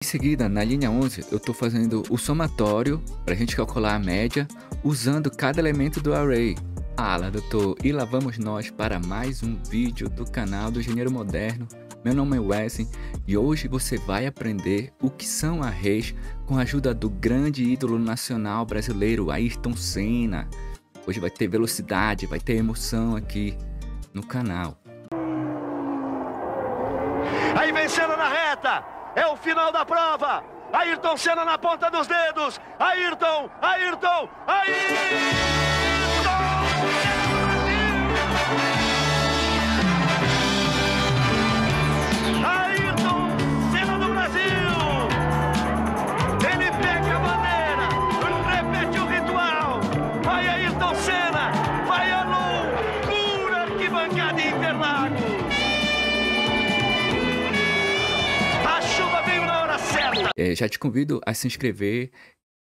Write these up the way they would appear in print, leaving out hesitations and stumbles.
Em seguida, na linha 11, eu estou fazendo o somatório para a gente calcular a média usando cada elemento do array. Fala, doutor, e lá vamos nós para mais um vídeo do canal do Engenheiro Moderno. Meu nome é Wesley e hoje você vai aprender o que são arrays com a ajuda do grande ídolo nacional brasileiro, Ayrton Senna. Hoje vai ter velocidade, vai ter emoção aqui no canal. Aí vencendo na reta, é o final da prova. Ayrton Senna na ponta dos dedos. Ayrton, Ayrton, Ayrton! Ayrton Senna do Brasil! Ele pega a bandeira, repete o ritual. Vai Ayrton Senna, vai a loucura, arquibancada Interlagos. Já te convido a se inscrever,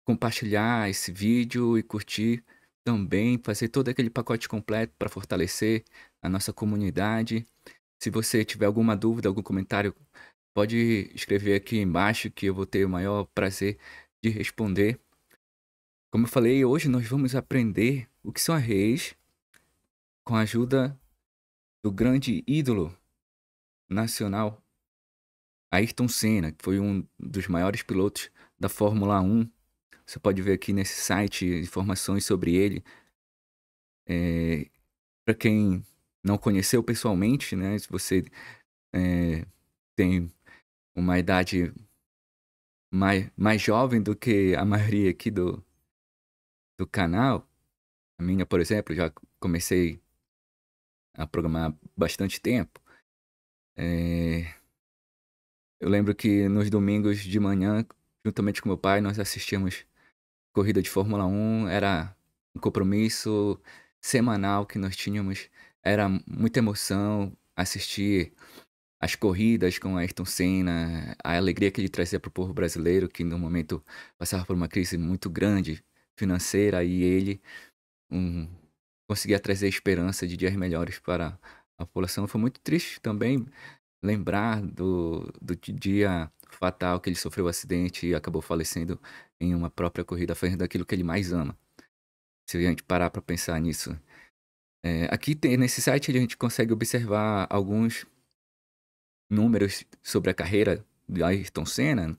compartilhar esse vídeo e curtir também, fazer todo aquele pacote completo para fortalecer a nossa comunidade. Se você tiver alguma dúvida, algum comentário, pode escrever aqui embaixo que eu vou ter o maior prazer de responder. Como eu falei, hoje nós vamos aprender o que são arrays com a ajuda do grande ídolo nacional Ayrton Senna, que foi um dos maiores pilotos da Fórmula 1. Você pode ver aqui nesse site informações sobre ele. Para quem não conheceu pessoalmente, né? Se você tem uma idade mais jovem do que a maioria aqui do canal, a minha, por exemplo, já comecei a programar há bastante tempo. Eu lembro que nos domingos de manhã, juntamente com meu pai, nós assistíamos corrida de Fórmula 1. Era um compromisso semanal que nós tínhamos. Era muita emoção assistir as corridas com Ayrton Senna, a alegria que ele trazia para o povo brasileiro, que no momento passava por uma crise muito grande financeira, e ele conseguia trazer esperança de dias melhores para a população. Foi muito triste também lembrar do dia fatal que ele sofreu o acidente e acabou falecendo em uma própria corrida, fazendo aquilo que ele mais ama. Se a gente parar para pensar nisso. Aqui nesse site a gente consegue observar alguns números sobre a carreira de Ayrton Senna.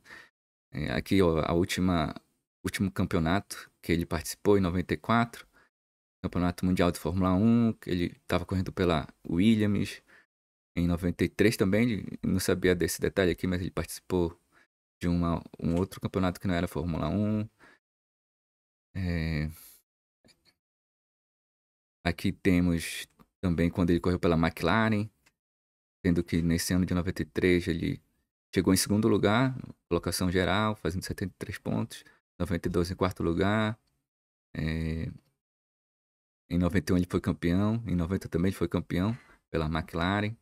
Aqui ó, último campeonato que ele participou em 94, Campeonato Mundial de Fórmula 1, que ele estava correndo pela Williams. Em 93 também, não sabia desse detalhe aqui, mas ele participou de um outro campeonato que não era Fórmula 1. Aqui temos também quando ele correu pela McLaren, sendo que nesse ano de 93 ele chegou em segundo lugar, colocação geral, fazendo 73 pontos. 92 em quarto lugar. Em 91 ele foi campeão, em 90 também ele foi campeão pela McLaren.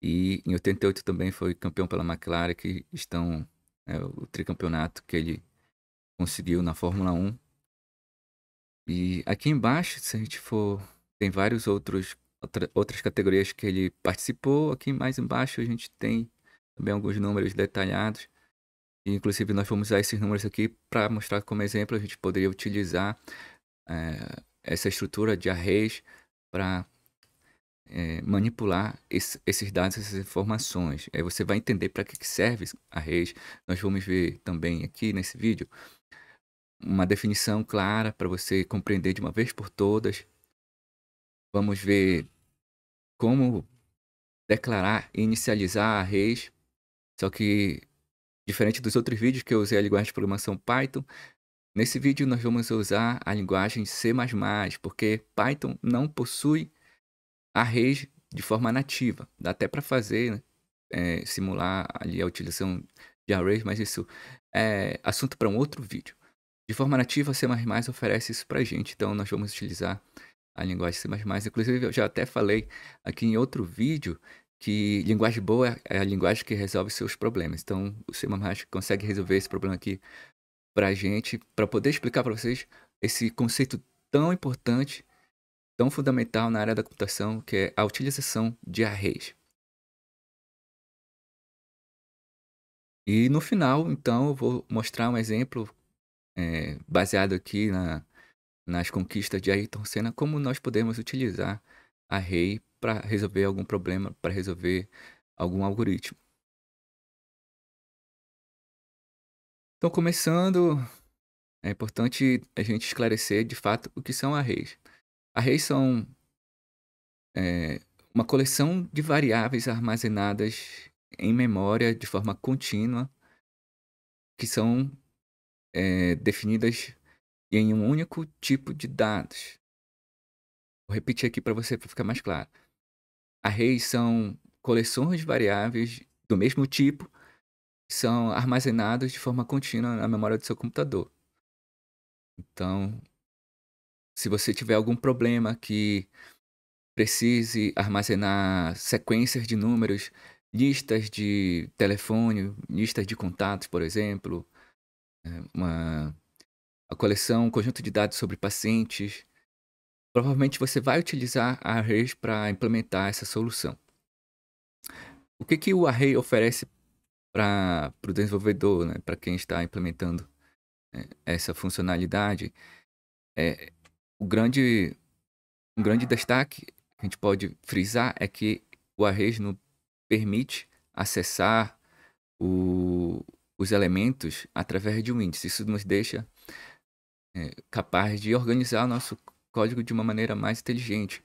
E em 88 também foi campeão pela McLaren, que estão o tricampeonato que ele conseguiu na Fórmula 1. E aqui embaixo, se a gente for, tem vários outras categorias que ele participou. Aqui mais embaixo a gente tem também alguns números detalhados. E, inclusive nós vamos usar esses números aqui para mostrar como exemplo a gente poderia utilizar essa estrutura de arrays para manipular esses dados, essas informações. Aí você vai entender para que serve arrays. Nós vamos ver também aqui nesse vídeo uma definição clara para você compreender de uma vez por todas. Vamos ver como declarar e inicializar arrays. Só que, diferente dos outros vídeos que eu usei a linguagem de programação Python, nesse vídeo nós vamos usar a linguagem C++, porque Python não possui arrays de forma nativa. Dá até para fazer, simular ali a utilização de arrays, mas isso é assunto para um outro vídeo. De forma nativa, C++ oferece isso pra gente, então nós vamos utilizar a linguagem C++. Inclusive, eu já até falei aqui em outro vídeo que linguagem boa é a linguagem que resolve seus problemas. Então, o C++ consegue resolver esse problema aqui pra gente, para poder explicar para vocês esse conceito tão importante, tão fundamental na área da computação, que é a utilização de arrays. E no final, então, eu vou mostrar um exemplo, baseado aqui nas conquistas de Ayrton Senna, como nós podemos utilizar a REI para resolver algum problema, para resolver algum algoritmo. Então, começando, é importante a gente esclarecer de fato o que são arrays. Arrays são uma coleção de variáveis armazenadas em memória de forma contínua, que são definidas em um único tipo de dados. Vou repetir aqui para você, para ficar mais claro. Arrays são coleções de variáveis do mesmo tipo que são armazenados de forma contínua na memória do seu computador. Então, se você tiver algum problema que precise armazenar sequências de números, listas de telefone, listas de contatos, por exemplo, uma a coleção, um conjunto de dados sobre pacientes, provavelmente você vai utilizar a Arrays para implementar essa solução. O que que o Array oferece para o desenvolvedor, né, para quem está implementando essa funcionalidade? É, o grande, um grande destaque que a gente pode frisar é que o Arrays nos permite acessar o, os elementos através de um índice. Isso nos deixa capaz de organizar o nosso código de uma maneira mais inteligente.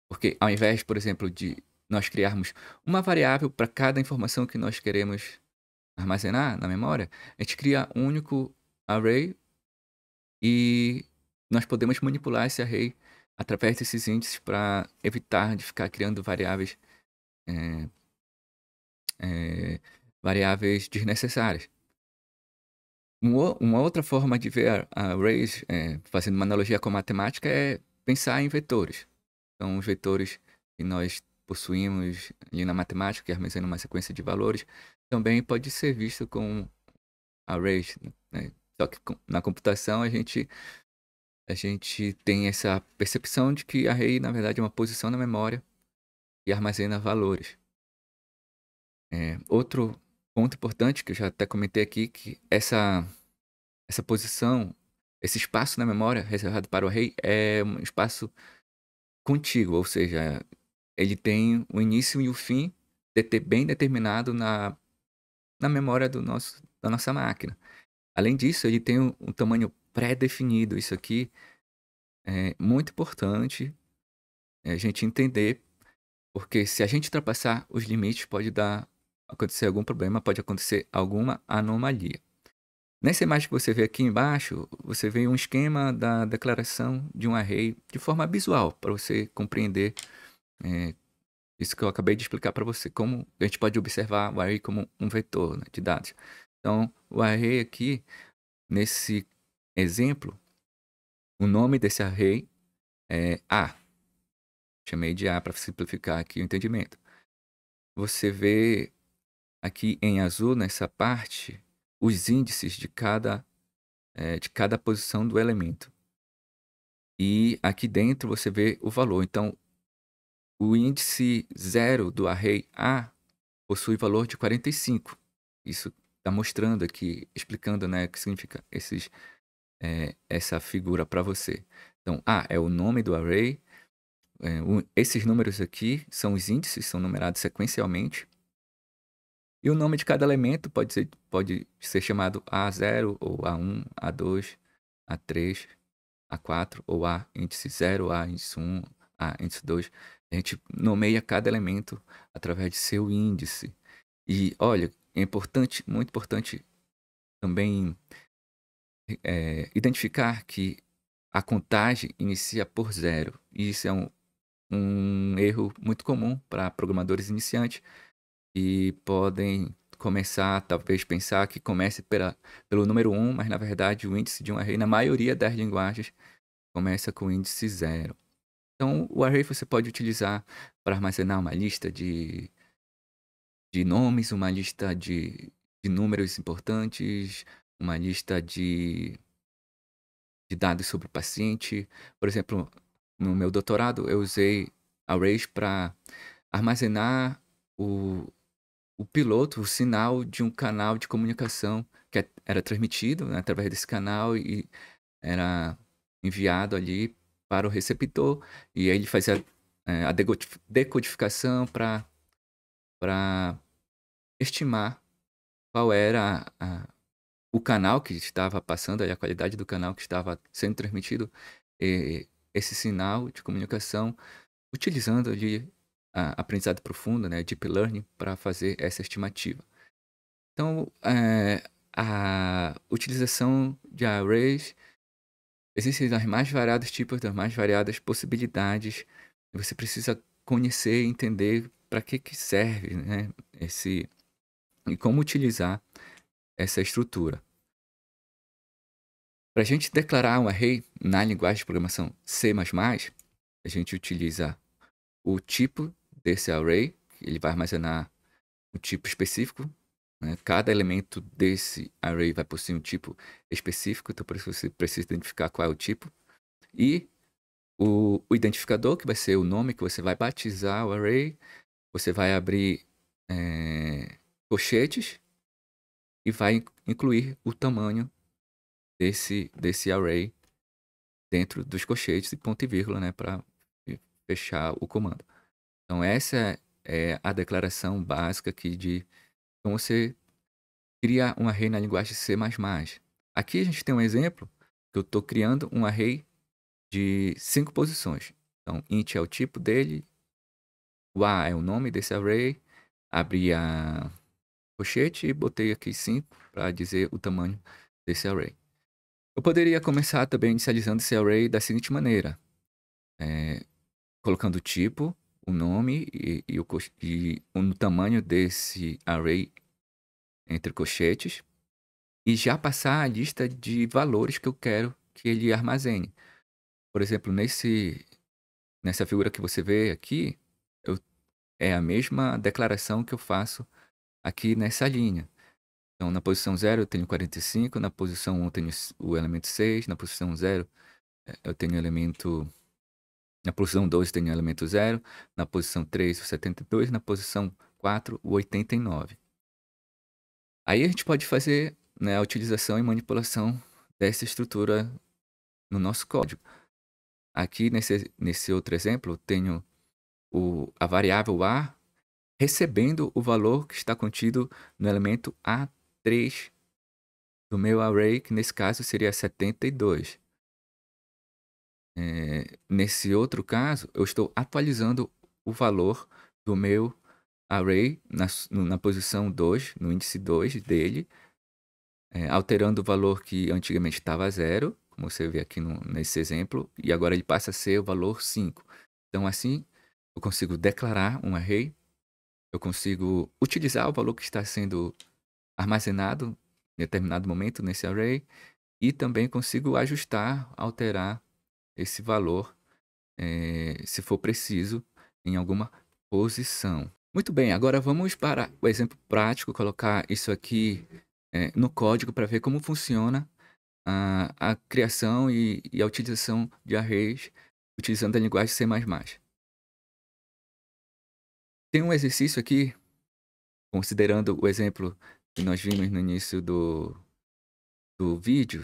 Porque ao invés, por exemplo, de nós criarmos uma variável para cada informação que nós queremos armazenar na memória, a gente cria um único array e nós podemos manipular esse array através desses índices para evitar de ficar criando variáveis, eh, variáveis desnecessárias. Uma outra forma de ver arrays, fazendo uma analogia com a matemática, é pensar em vetores. Então, os vetores que nós possuímos ali na matemática, que armazenam uma sequência de valores, também pode ser visto como arrays, né? Só que na computação a gente tem essa percepção de que array, na verdade, é uma posição na memória e armazena valores. Outro ponto importante que eu já até comentei aqui, que essa posição, esse espaço na memória reservado para o array é um espaço contíguo, ou seja, ele tem o início e o fim bem determinado na memória da nossa máquina. Além disso, ele tem um tamanho pré-definido. Isso aqui é muito importante a gente entender, porque se a gente ultrapassar os limites, acontecer algum problema, pode acontecer alguma anomalia. Nessa imagem que você vê aqui embaixo, você vê um esquema da declaração de um array de forma visual, para você compreender isso que eu acabei de explicar para você, como a gente pode observar o array como um vetor, né, de dados. Então, o array aqui, nesse exemplo, o nome desse array é A. Chamei de A para simplificar aqui o entendimento. Você vê aqui em azul, nessa parte, os índices de cada posição do elemento. E aqui dentro você vê o valor. Então, o índice 0 do array A possui valor de 45. Isso está mostrando aqui, explicando, né, o que significa essa figura para você. Então, A é o nome do array. Esses números aqui são os índices, são numerados sequencialmente. E o nome de cada elemento pode ser chamado A0, ou A1, A2, A3, A4, ou A índice 0, A índice 1, A índice 2. A gente nomeia cada elemento através de seu índice. E olha, é importante, muito importante também identificar que a contagem inicia por 0. E isso é um erro muito comum para programadores iniciantes e podem começar, talvez, pensar que comece pelo número 1, mas na verdade o índice de um array, na maioria das linguagens, começa com o índice 0. Então, o array você pode utilizar para armazenar uma lista de nomes, uma lista de números importantes, uma lista de dados sobre o paciente. Por exemplo, no meu doutorado, eu usei arrays para armazenar o piloto, o sinal de um canal de comunicação que era transmitido, né, através desse canal e era enviado ali para o receptor, e aí ele fazia a decodificação para estimar qual era o canal que estava passando, ali, a qualidade do canal que estava sendo transmitido, esse sinal de comunicação, utilizando ali aprendizado profundo, né, Deep Learning, para fazer essa estimativa. Então, a utilização de arrays, existem os mais variados tipos, das mais variadas possibilidades. Você precisa conhecer e entender para que serve, né, e como utilizar essa estrutura. Para a gente declarar um array na linguagem de programação C++, a gente utiliza o tipo desse array, ele vai armazenar um tipo específico, né? Cada elemento desse array vai possuir um tipo específico, então por isso você precisa identificar qual é o tipo. E o identificador, que vai ser o nome que você vai batizar o array, você vai abrir colchetes e vai incluir o tamanho desse array dentro dos colchetes e ponto e vírgula, né, para fechar o comando. Então essa é a declaração básica aqui de como você cria um array na linguagem C++. Aqui a gente tem um exemplo que eu estou criando um array de 5 posições. Então int é o tipo dele, o a é o nome desse array, abri a colchete e botei aqui 5 para dizer o tamanho desse array. Eu poderia começar também inicializando esse array da seguinte maneira, colocando o tipo, o nome e o tamanho desse array entre colchetes, e já passar a lista de valores que eu quero que ele armazene. Por exemplo, nessa figura que você vê aqui, é a mesma declaração que eu faço aqui nessa linha. Então, na posição 0 eu tenho 45, na posição 1 eu tenho o elemento 6, na posição 0 eu tenho o elemento... Na posição 2 eu tenho o elemento 0, na posição 3 o 72, na posição 4 o 89. Aí a gente pode fazer, né, a utilização e manipulação dessa estrutura no nosso código. Aqui nesse outro exemplo, eu tenho a variável a recebendo o valor que está contido no elemento A3 do meu array, que nesse caso seria 72. Nesse outro caso, eu estou atualizando o valor do meu array na posição 2, no índice 2 dele, alterando o valor que antigamente estava 0, como você vê aqui nesse exemplo, e agora ele passa a ser o valor 5. Então assim, eu consigo declarar um array, eu consigo utilizar o valor que está sendo armazenado em determinado momento nesse array, e também consigo ajustar, alterar esse valor, se for preciso, em alguma posição. Muito bem, agora vamos para o exemplo prático, colocar isso aqui no código para ver como funciona a criação e a utilização de arrays utilizando a linguagem C++. Tem um exercício aqui, considerando o exemplo que nós vimos no início do vídeo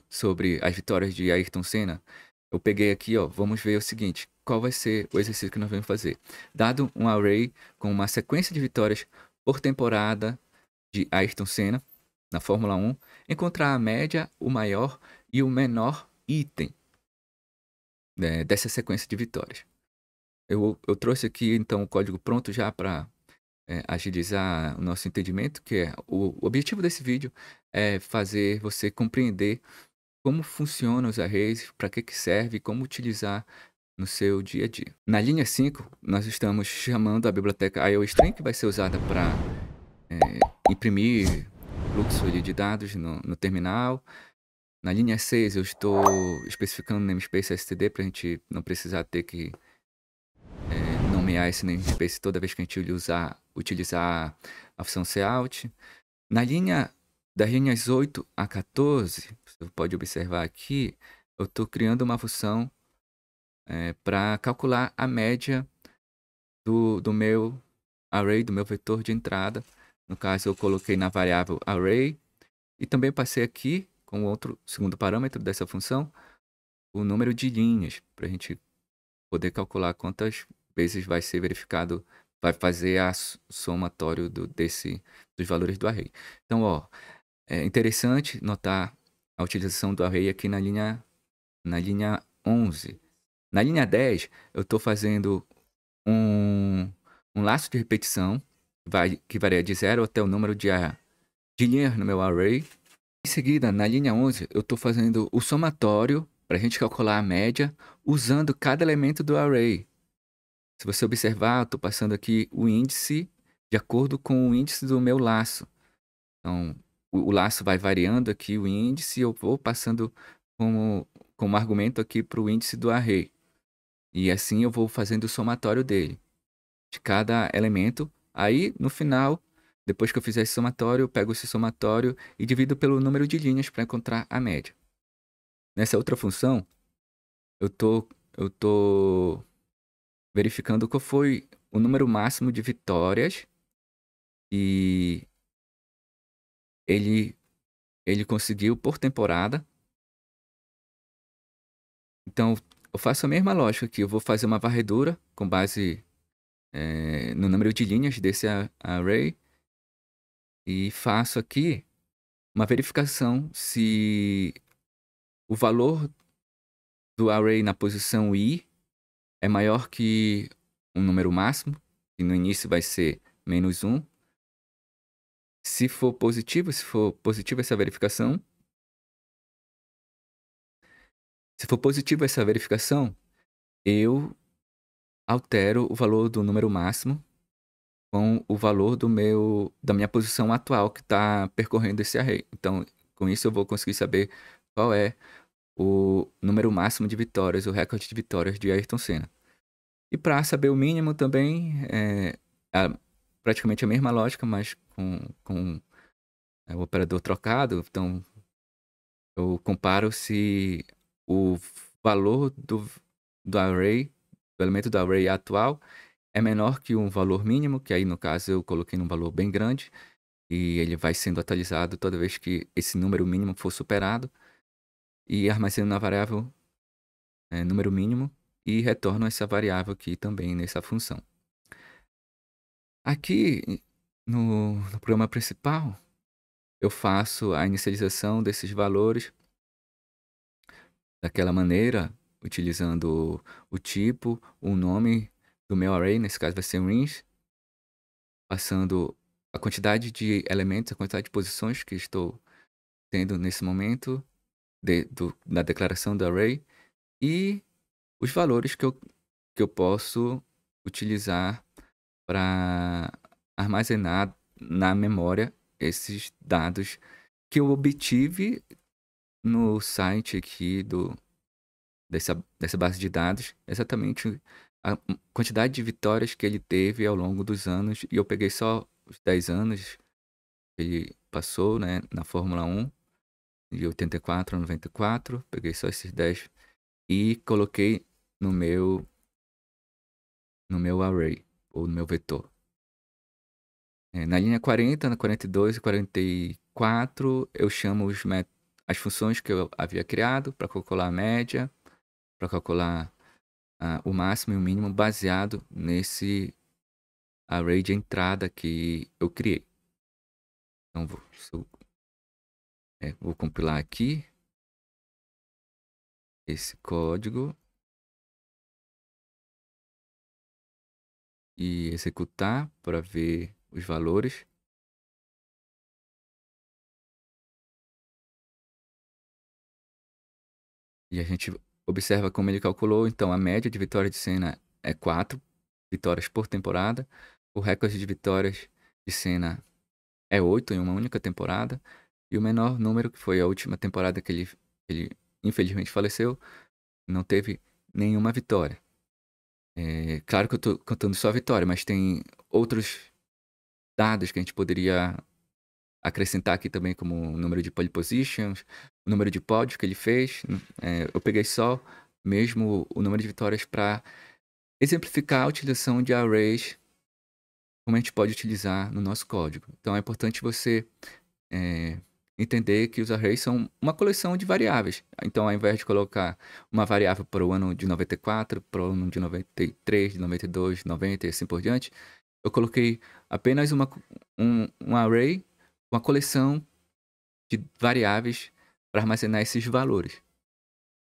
sobre as vitórias de Ayrton Senna. Eu peguei aqui, ó, vamos ver o seguinte, qual vai ser o exercício que nós vamos fazer. Dado um array com uma sequência de vitórias por temporada de Ayrton Senna, na Fórmula 1, encontrar a média, o maior e o menor item, né, dessa sequência de vitórias. Eu trouxe aqui, então, o código pronto já para agilizar o nosso entendimento, que é o objetivo desse vídeo é fazer você compreender como funcionam os arrays, para que serve e como utilizar no seu dia a dia. Na linha 5, nós estamos chamando a biblioteca IOString, que vai ser usada para imprimir fluxo de dados no terminal. Na linha 6, eu estou especificando o namespace std para a gente não precisar ter que nomear esse namespace toda vez que a gente utilizar a função cout. Das linhas 8 a 14, você pode observar aqui, eu estou criando uma função para calcular a média do meu array do meu vetor de entrada. No caso, eu coloquei na variável array e também passei aqui, com outro segundo parâmetro dessa função, o número de linhas, para a gente poder calcular quantas vezes vai ser verificado, vai fazer a somatório dos valores do array. Então, ó, é interessante notar a utilização do array aqui na linha 11. Na linha 10, eu estou fazendo um laço de repetição que varia de 0 até o número de linhas no meu array. Em seguida, na linha 11, eu estou fazendo o somatório para a gente calcular a média usando cada elemento do array. Se você observar, eu estou passando aqui o índice de acordo com o índice do meu laço. Então, o laço vai variando aqui o índice, eu vou passando como argumento aqui para o índice do array. E assim eu vou fazendo o somatório dele, de cada elemento. Aí, no final, depois que eu fizer esse somatório, eu pego esse somatório e divido pelo número de linhas para encontrar a média. Nessa outra função, eu tô verificando qual foi o número máximo de vitórias e ele conseguiu por temporada. Então, eu faço a mesma lógica aqui. Eu vou fazer uma varredura com base no número de linhas desse array e faço aqui uma verificação se o valor do array na posição i é maior que um número máximo, que no início vai ser -1. Se for positiva essa verificação, eu altero o valor do número máximo com o valor da minha posição atual que está percorrendo esse array. Então, com isso eu vou conseguir saber qual é o número máximo de vitórias, o recorde de vitórias de Ayrton Senna. E para saber o mínimo também, praticamente a mesma lógica, mas com o operador trocado. Então, eu comparo se o valor do array, do elemento do array atual, é menor que um valor mínimo, que aí no caso eu coloquei num valor bem grande, e ele vai sendo atualizado toda vez que esse número mínimo for superado, e armazeno na variável número mínimo, e retorno essa variável aqui também nessa função. Aqui no programa principal, eu faço a inicialização desses valores daquela maneira, utilizando o tipo, o nome do meu array, nesse caso vai ser range, passando a quantidade de elementos, a quantidade de posições que estou tendo nesse momento da declaração do array e os valores que eu posso utilizar para armazenar na memória esses dados que eu obtive no site aqui dessa base de dados, exatamente a quantidade de vitórias que ele teve ao longo dos anos, e eu peguei só os 10 anos que ele passou, né, na Fórmula 1, de 84 a 94, peguei só esses 10 e coloquei no meu array, ou no meu vetor. Na linha 40, na 42 e 44, eu chamo as funções que eu havia criado para calcular a média, para calcular o máximo e o mínimo baseado nesse array de entrada que eu criei. Então, vou compilar aqui esse código e executar para ver os valores. E a gente observa como ele calculou. Então, a média de vitórias de Senna é 4 vitórias por temporada. O recorde de vitórias de Senna é 8 em uma única temporada. E o menor número, que foi a última temporada que ele infelizmente faleceu, não teve nenhuma vitória. Claro que eu estou contando só a vitória, mas tem outros dados que a gente poderia acrescentar aqui também, como o número de pole positions, o número de pódios que ele fez. Eu peguei só mesmo o número de vitórias para exemplificar a utilização de arrays como a gente pode utilizar no nosso código. Então é importante você entender que os arrays são uma coleção de variáveis. Então, ao invés de colocar uma variável para o ano de 94, para o ano de 93, de 92, 90 e assim por diante, eu coloquei apenas um array, uma coleção de variáveis para armazenar esses valores.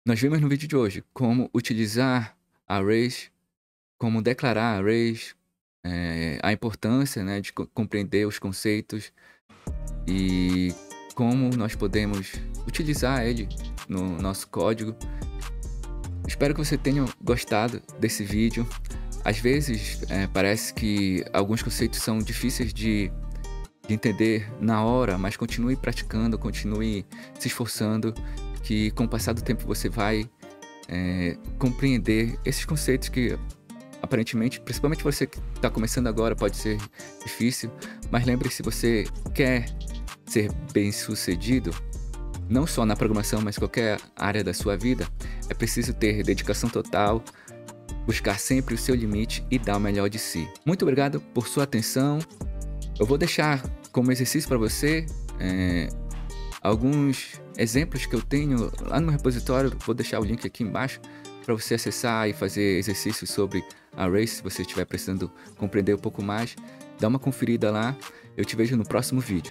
Nós vimos no vídeo de hoje como utilizar arrays, como declarar arrays, a importância, né, de compreender os conceitos e como nós podemos utilizar ele no nosso código. Espero que você tenha gostado desse vídeo. Às vezes parece que alguns conceitos são difíceis de entender na hora, mas continue praticando, continue se esforçando, que com o passar do tempo você vai compreender esses conceitos que aparentemente, principalmente você que está começando agora, pode ser difícil, mas lembre-se, se você quer ser bem-sucedido, não só na programação, mas qualquer área da sua vida, é preciso ter dedicação total, buscar sempre o seu limite e dar o melhor de si. Muito obrigado por sua atenção. Eu vou deixar como exercício para você alguns exemplos que eu tenho lá no repositório. Vou deixar o link aqui embaixo para você acessar e fazer exercícios sobre arrays, se você estiver precisando compreender um pouco mais. Dá uma conferida lá. Eu te vejo no próximo vídeo.